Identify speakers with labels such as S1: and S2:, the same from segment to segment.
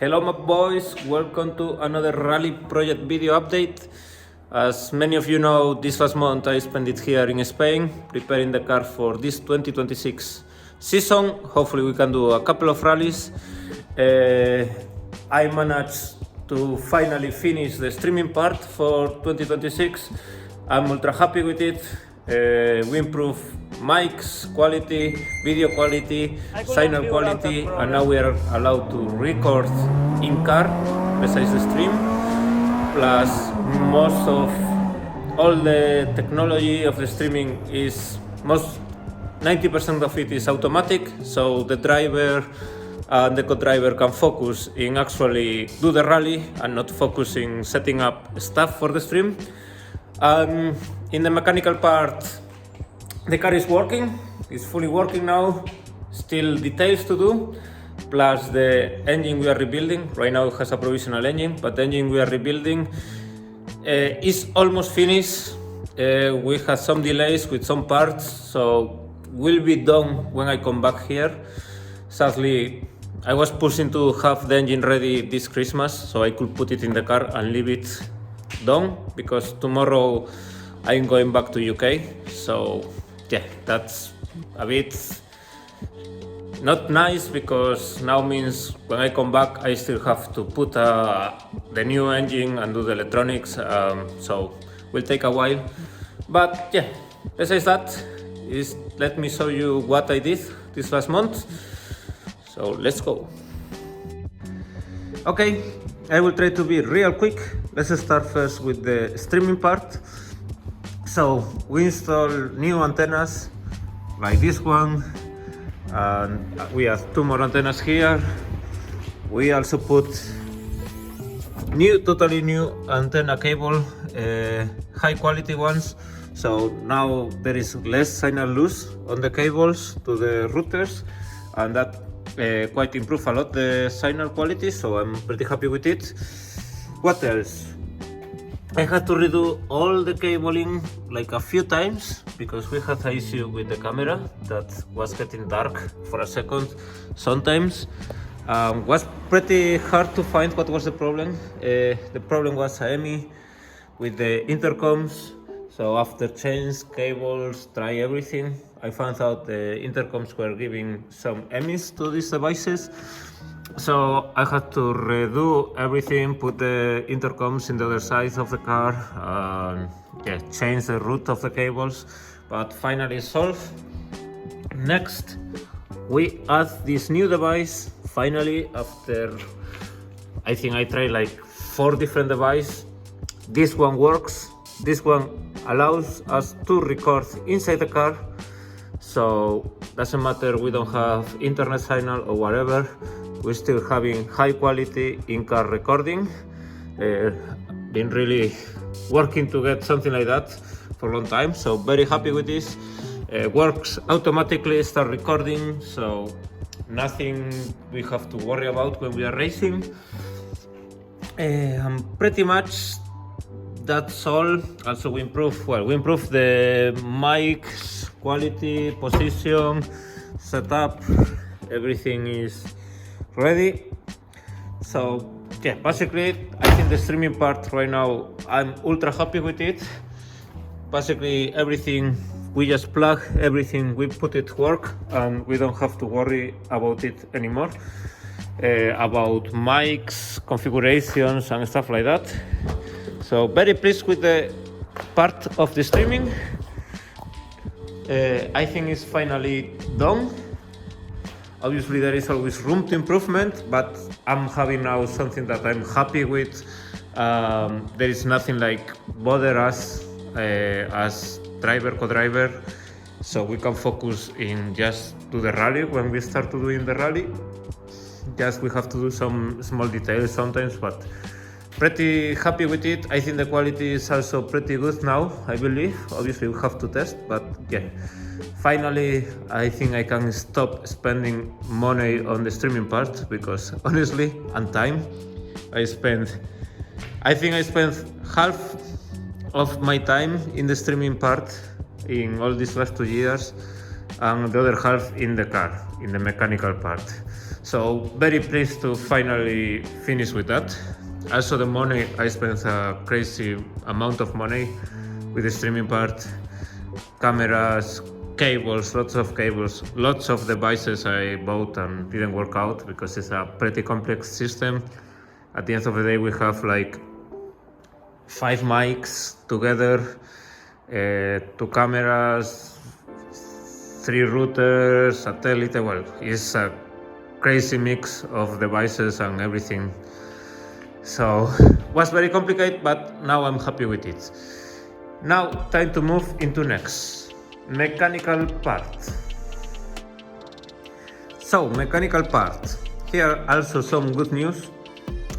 S1: Hello my boys, welcome to another rally project video update. As many of you know, this last month I spent it here in Spain, preparing the car for this 2026 season. Hopefully we can do a couple of rallies. I managed to finally finish the streaming part for 2026. I'm ultra happy with it. We improved mics quality, video quality, signal quality, and now we are allowed to record in car besides the stream. Plus, most of all the technology of the streaming is 90% of it is automatic, so the driver and the co-driver can focus in actually do the rally and not focus in setting up stuff for the stream. In the mechanical part, the car is working, it's fully working now, still details to do, plus the engine we are rebuilding. Right now it has a provisional engine, but the engine we are rebuilding is almost finished. We had some delays with some parts, so will be done when I come back here. Sadly, I was pushing to have the engine ready this Christmas, so I could put it in the car and leave it done, because tomorrow I'm going back to UK, so yeah, that's a bit not nice, because now means when I come back I still have to put the new engine and do the electronics, so will take a while. But yeah, besides that, let me show you what I did this last month. So let's go. Okay, I will try to be real quick. Let's start first with the streaming part. So we install new antennas like this one, and we have two more antennas here. We also put totally new antenna cable, high quality ones. So now there is less signal loss on the cables to the routers, and that quite improved a lot the signal quality, so I'm pretty happy with it. What else? I had to redo all the cabling like a few times because we had an issue with the camera that was getting dark for a second sometimes. Was pretty hard to find what was the problem. The problem was AMI with the intercoms. So after change cables, try everything, I found out the intercoms were giving some emis to these devices. So I had to redo everything, put the intercoms in the other side of the car, change the route of the cables, but finally solved. Next, we add this new device, finally, after I think I tried like 4 different devices. This one works, this one allows us to record inside the car, so doesn't matter we don't have internet signal or whatever, we're still having high quality in-car recording. Been really working to get something like that for a long time, so very happy with this. Works automatically, start recording, so nothing we have to worry about when we are racing. Pretty much that's all. Also we improved the mics quality, position, setup, everything is ready. So yeah, basically I think the streaming part right now I'm ultra happy with it. Basically everything we just plug, everything we put it to work, and we don't have to worry about it anymore, about mics, configurations and stuff like that. So very pleased with the part of the streaming. I think it's finally done. Obviously there is always room to improvement, but I'm having now something that I'm happy with. There is nothing like bother us as driver, co-driver, so we can focus in just do the rally when we start to doing the rally. Just we have to do some small details sometimes, but pretty happy with it. I think the quality is also pretty good now, I believe. Obviously we have to test, but yeah. Finally, I think I can stop spending money on the streaming part, because honestly, and time, I think I spent half of my time in the streaming part in all these last 2 years, and the other half in the car, in the mechanical part. So very pleased to finally finish with that. Also the money, I spent a crazy amount of money with the streaming part, cameras, cables, lots of devices I bought and didn't work out because it's a pretty complex system. At the end of the day we have like 5 mics together, 2 cameras, 3 routers, satellite. Well, it's a crazy mix of devices and everything. So was very complicated, but now I'm happy with it. Now time to move into next mechanical part. So mechanical part. Here also some good news.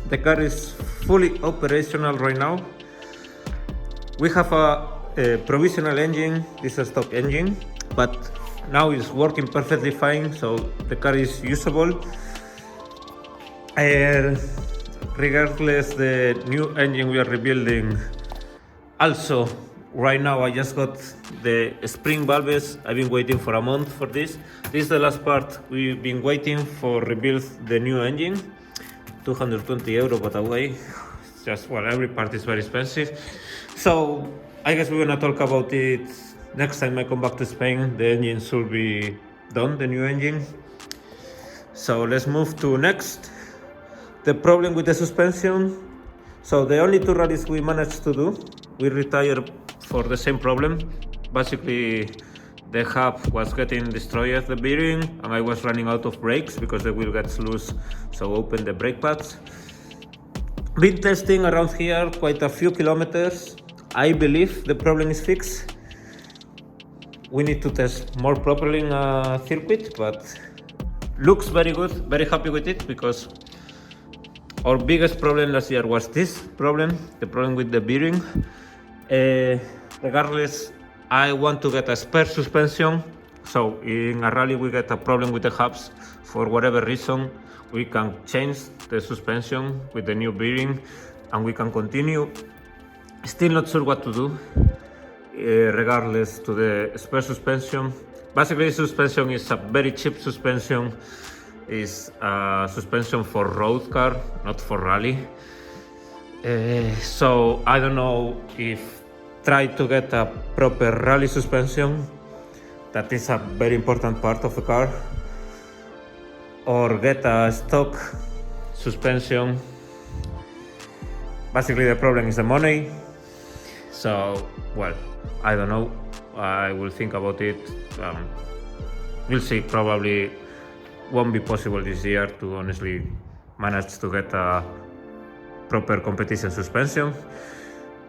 S1: The car is fully operational right now. We have a provisional engine. This is a stock engine, but now it's working perfectly fine, so the car is usable. Regardless the new engine we are rebuilding. Also, right now I just got the spring valves. I've been waiting for a month for this. This is the last part we've been waiting for rebuild the new engine. 220 euro, but away. It's just, well, every part is very expensive. So I guess we're gonna talk about it next time I come back to Spain. The engine should be done, the new engine. So let's move to next. The problem with the suspension. So the only 2 rallies we managed to do, we retired for the same problem. Basically, the hub was getting destroyed, the bearing, and I was running out of brakes because the wheel gets loose, so open the brake pads. Been testing around here quite a few kilometers. I believe the problem is fixed. We need to test more properly in a circuit, but looks very good, very happy with it, because our biggest problem last year was this problem, the problem with the bearing. Regardless, I want to get a spare suspension, so in a rally we get a problem with the hubs for whatever reason, we can change the suspension with the new bearing and we can continue. Still not sure what to do, regardless to the spare suspension. Basically, the suspension is a very cheap suspension. It's a suspension for road car, not for rally. So I don't know if try to get a proper rally suspension, that is a very important part of the car, or get a stock suspension. Basically the problem is the money. So, well, I don't know, I will think about it. We'll see, probably won't be possible this year to honestly manage to get a proper competition suspension.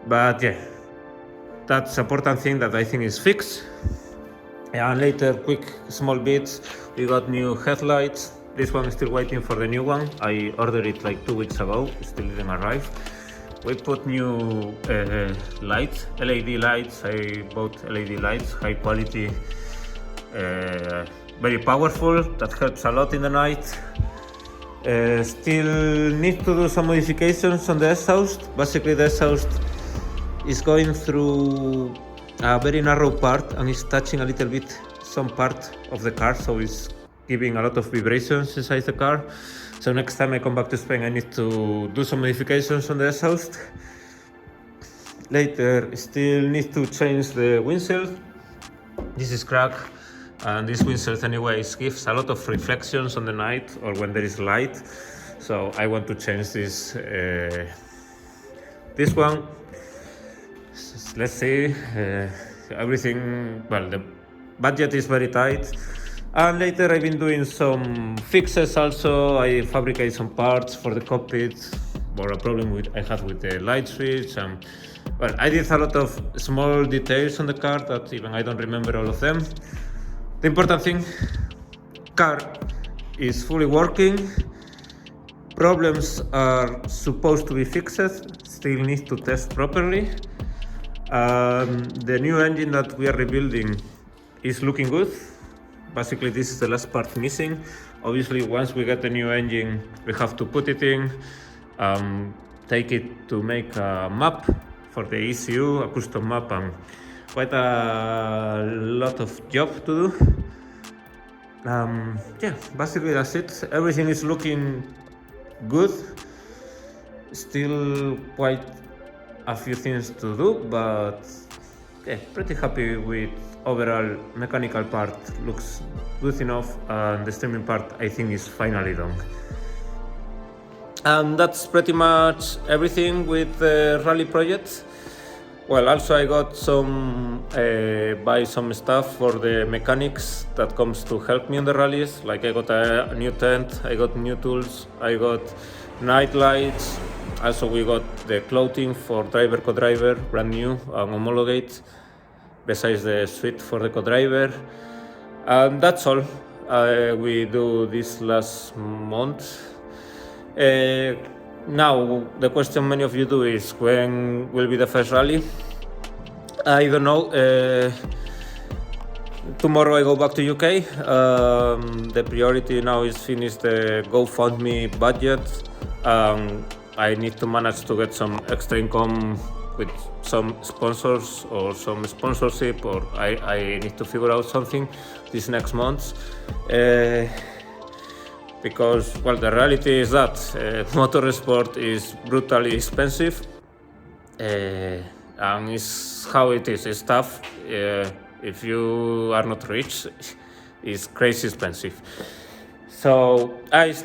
S1: But yeah, that's an important thing that I think is fixed. And later, quick small bits, we got new headlights. This one is still waiting for the new one. I ordered it like 2 weeks ago, it still didn't arrive. We put new lights, LED lights. I bought LED lights, high quality, very powerful, that helps a lot in the night. Still need to do some modifications on the exhaust. Basically the exhaust is going through a very narrow part and is touching a little bit some part of the car, so it's giving a lot of vibrations inside the car. So next time I come back to Spain I need to do some modifications on the exhaust. Later still need to change the windshield. This is cracked, and this windshield anyways gives a lot of reflections on the night or when there is light. So I want to change this one. Let's see, everything, well, the budget is very tight. And later I've been doing some fixes also. I fabricate some parts for the cockpit for a problem I had with the light switch. Well, I did a lot of small details on the car that even I don't remember all of them. The important thing, car is fully working. Problems are supposed to be fixed, still need to test properly. The new engine that we are rebuilding is looking good. Basically this is the last part missing. Obviously once we get the new engine we have to put it in, take it to make a map for the ECU, a custom map, and quite a lot of job to do. Yeah, basically that's it. Everything is looking good. Still quite a few things to do, but yeah, pretty happy with overall mechanical part. Looks good enough, and the streaming part I think is finally done. And that's pretty much everything with the rally project. Well, also I got some buy some stuff for the mechanics that comes to help me on the rallies. Like I got a new tent, I got new tools, I got night lights. Also we got the clothing for driver co-driver, brand new and homologate. Besides the suite for the co-driver, and that's all we do this last month. Now, the question many of you do is, when will be the first rally? I don't know. Tomorrow I go back to UK. The priority now is finish the GoFundMe budget. I need to manage to get some extra income with some sponsors or some sponsorship, or I need to figure out something this next month. Because, well, the reality is that motorsport is brutally expensive, and it's how it is. It's tough. If you are not rich, it's crazy expensive. So I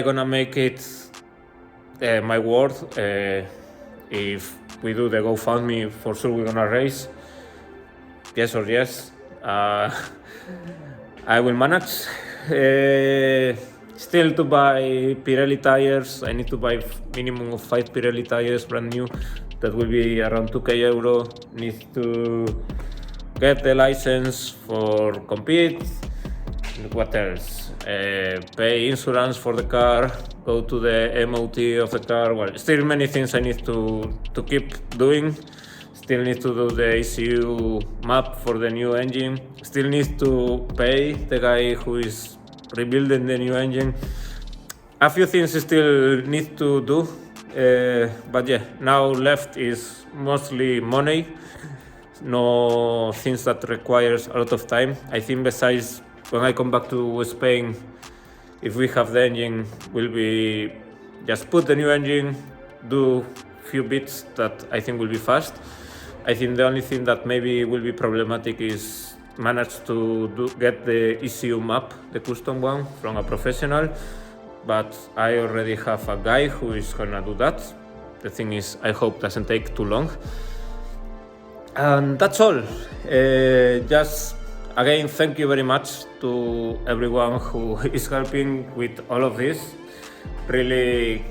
S1: gonna make it my word. If we do the GoFundMe, for sure we're gonna raise. Yes or yes. I will manage. Still to buy Pirelli tires. I need to buy minimum of 5 Pirelli tires, brand new. That will be around 2k euro. Need to get the license for compete. What else? Pay insurance for the car. Go to the MOT of the car. Well, still many things I need to keep doing. Still need to do the ECU map for the new engine. Still need to pay the guy who is rebuilding the new engine. A few things still need to do. But yeah, now left is mostly money. No things that requires a lot of time. I think besides when I come back to Spain, if we have the engine, will be just put the new engine, do few bits that I think will be fast. I think the only thing that maybe will be problematic is manage to get the ECU map, the custom one, from a professional. But I already have a guy who is gonna do that. The thing is, I hope doesn't take too long. And that's all. Just again, thank you very much to everyone who is helping with all of this. Really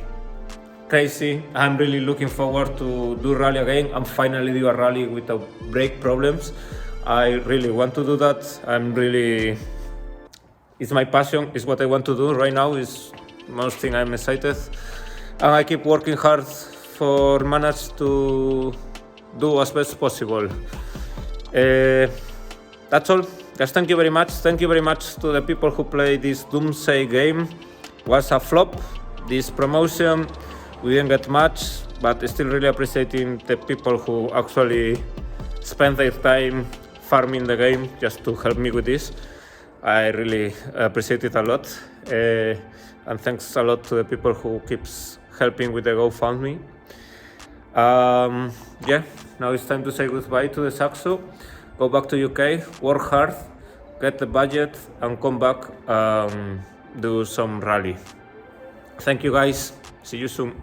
S1: crazy. I'm really looking forward to do rally again and finally do a rally without brake problems. I really want to do that. It's my passion. It's what I want to do right now. Is most thing I'm excited, and I keep working hard for manage to do as best possible. That's all. Just thank you very much. Thank you very much to the people who play this Doomsday game. Was a flop. This promotion, we didn't get much, but still really appreciating the people who actually spend their time farming the game just to help me with this. I really appreciate it a lot. And thanks a lot to the people who keeps helping with the GoFundMe. Yeah, now it's time to say goodbye to the Saxo. Go back to UK, work hard, get the budget, and come back do some rally. Thank you guys. See you soon.